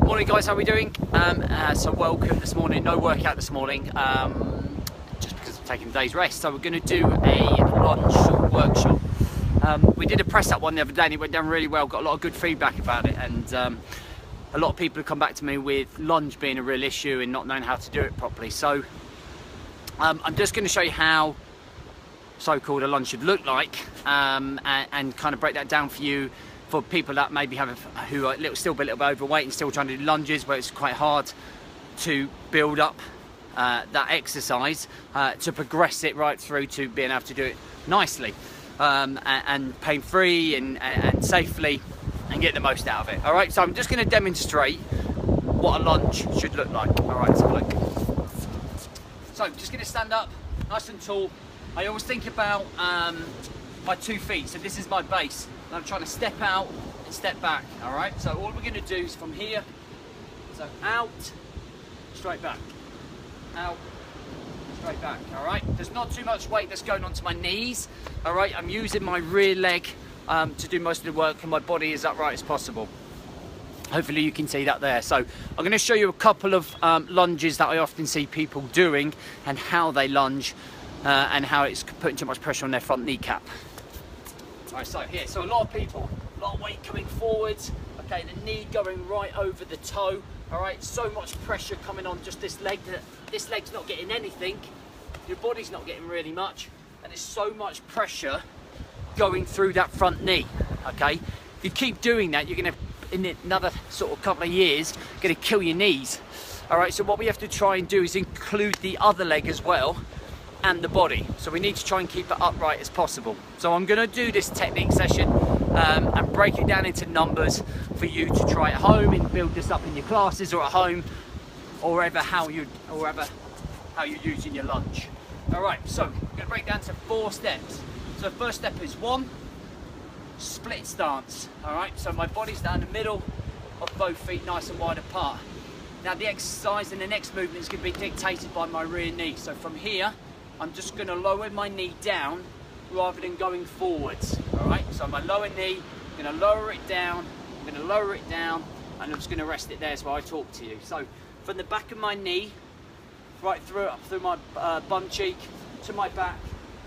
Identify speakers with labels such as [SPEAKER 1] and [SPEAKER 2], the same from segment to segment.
[SPEAKER 1] Morning guys, how are we doing? So welcome this morning, no workout this morning, just because I'm taking a day's rest. So we're going to do a lunge workshop. We did a press up one the other day and it went down really well, got a lot of good feedback about it, and a lot of people have come back to me with lunge being a real issue and not knowing how to do it properly. So I'm just going to show you how so-called a lunge should look like, and kind of break that down for you, for people that maybe who are still a little bit overweight and still trying to do lunges, where it's quite hard to build up that exercise to progress it right through to being able to do it nicely and pain-free and safely and get the most out of it. All right, so I'm just going to demonstrate what a lunge should look like. All right, let's have a look. So I'm just going to stand up nice and tall. I always think about my 2 feet, so this is my base. And I'm trying to step out and step back, all right? So all we're going to do is from here, so out, straight back, out, straight back, all right? There's not too much weight that's going onto my knees, all right? I'm using my rear leg to do most of the work, and my body is upright as possible. Hopefully you can see that there. So I'm going to show you a couple of lunges that I often see people doing and how they lunge and how it's putting too much pressure on their front kneecap. Alright, so here, so a lot of people, a lot of weight coming forwards, okay, the knee going right over the toe, alright, so much pressure coming on just this leg that this leg's not getting anything, your body's not getting really much, and there's so much pressure going through that front knee, okay? If you keep doing that, you're going to, in another sort of couple of years, going to kill your knees. Alright, so what we have to try and do is include the other leg as well, and the body, so we need to try and keep it upright as possible. So I'm going to do this technique session and break it down into numbers for you to try at home and build this up in your classes or at home, or how you're using your lunge. All right, so I'm going to break down to 4 steps. So the first step is 1, split stance. All right, so my body's down the middle of both feet, nice and wide apart. Now the exercise and the next movement is going to be dictated by my rear knee. So from here, I'm just going to lower my knee down rather than going forwards. All right, so my lower knee, I'm going to lower it down, I'm going to lower it down, and I'm just going to rest it there as while I talk to you. So from the back of my knee, right through up through my bum cheek, to my back,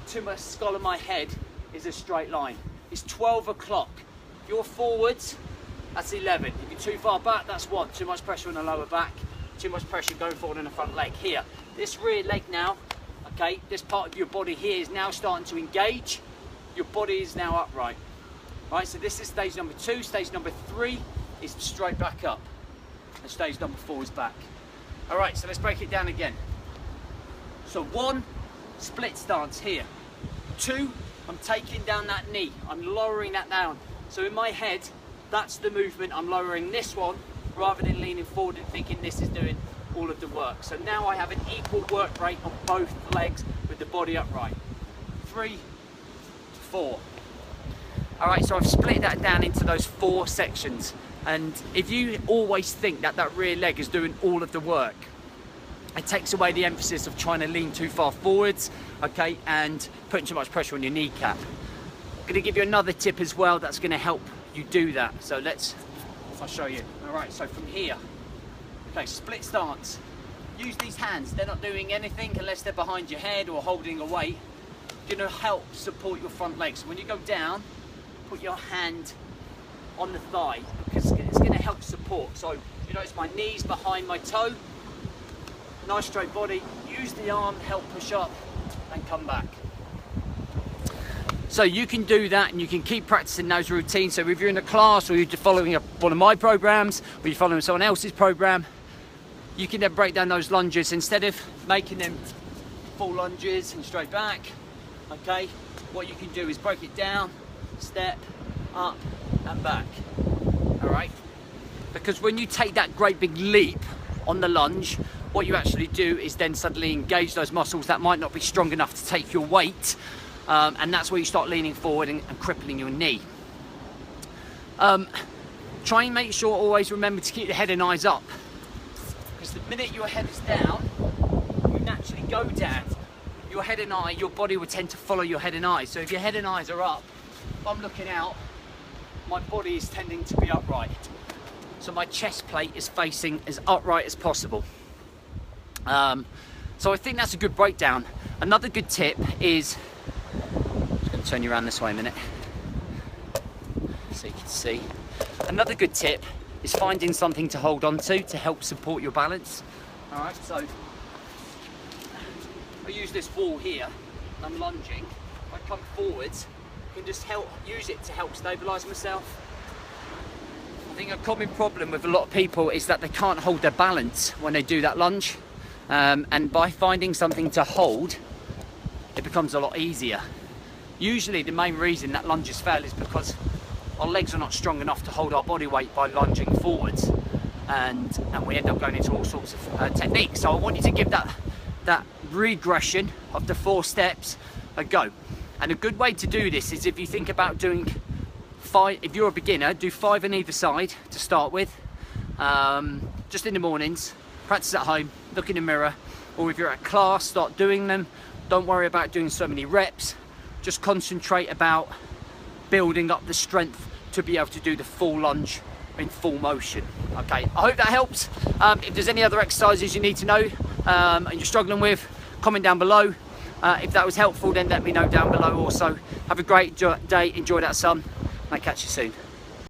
[SPEAKER 1] to my skull of my head is a straight line. It's 12 o'clock. If you're forwards, that's 11. If you're too far back, that's 1. Too much pressure on the lower back, too much pressure going forward on the front leg. Here, this rear leg now, okay, this part of your body here is now starting to engage. Your body is now upright. Right, so this is stage number 2. Stage number 3 is straight back up. And stage number 4 is back. All right, so let's break it down again. So 1, split stance here. 2, I'm taking down that knee. I'm lowering that down. So in my head, that's the movement. I'm lowering this one rather than leaning forward and thinking this is doing all of the work. So now I have an equal work rate on both legs with the body upright. 3, 4. All right, so I've split that down into those 4 sections. And if you always think that that rear leg is doing all of the work, it takes away the emphasis of trying to lean too far forwards, okay, and putting too much pressure on your kneecap. I'm going to give you another tip as well that's going to help you do that. So I'll show you. All right, so from here, okay, split stance. Use these hands. They're not doing anything unless they're behind your head or holding a weight. Going to help support your front leg. So when you go down, put your hand on the thigh because it's going to help support. So you notice my knees behind my toe. Nice straight body. Use the arm, help push up and come back. So you can do that and you can keep practicing those routines. So if you're in a class or you're following one of my programs or you're following someone else's program, you can then break down those lunges instead of making them full lunges and straight back. Okay, what you can do is break it down, step, up and back. All right, because when you take that great big leap on the lunge, what you actually do is then suddenly engage those muscles that might not be strong enough to take your weight. And that's where you start leaning forward and crippling your knee. Try and make sure, always remember to keep the head and eyes up. Because the minute your head is down, you naturally go down. Your head and eye, your body will tend to follow your head and eyes. So if your head and eyes are up, if I'm looking out, my body is tending to be upright. so my chest plate is facing as upright as possible. So I think that's a good breakdown. Another good tip is, I'm just going to turn you around this way a minute so you can see. Another good tip is finding something to hold on to help support your balance. All right, so I use this wall here, and I'm lunging. I come forwards, I can just use it to help stabilise myself. I think a common problem with a lot of people is that they can't hold their balance when they do that lunge. And by finding something to hold, it becomes a lot easier. Usually the main reason that lunges fail is because our legs are not strong enough to hold our body weight by lunging forwards, and we end up going into all sorts of techniques. So I want you to give that regression of the 4 steps a go. And a good way to do this is if you think about doing 5, if you're a beginner, do 5 on either side to start with, just in the mornings. Practice at home, look in the mirror, or if you're at class, start doing them. Don't worry about doing so many reps, just concentrate about building up the strength to be able to do the full lunge in full motion. Okay, I hope that helps. If there's any other exercises you need to know and you're struggling with, comment down below. If that was helpful, then let me know down below also. Have a great day, enjoy that sun, and I'll catch you soon.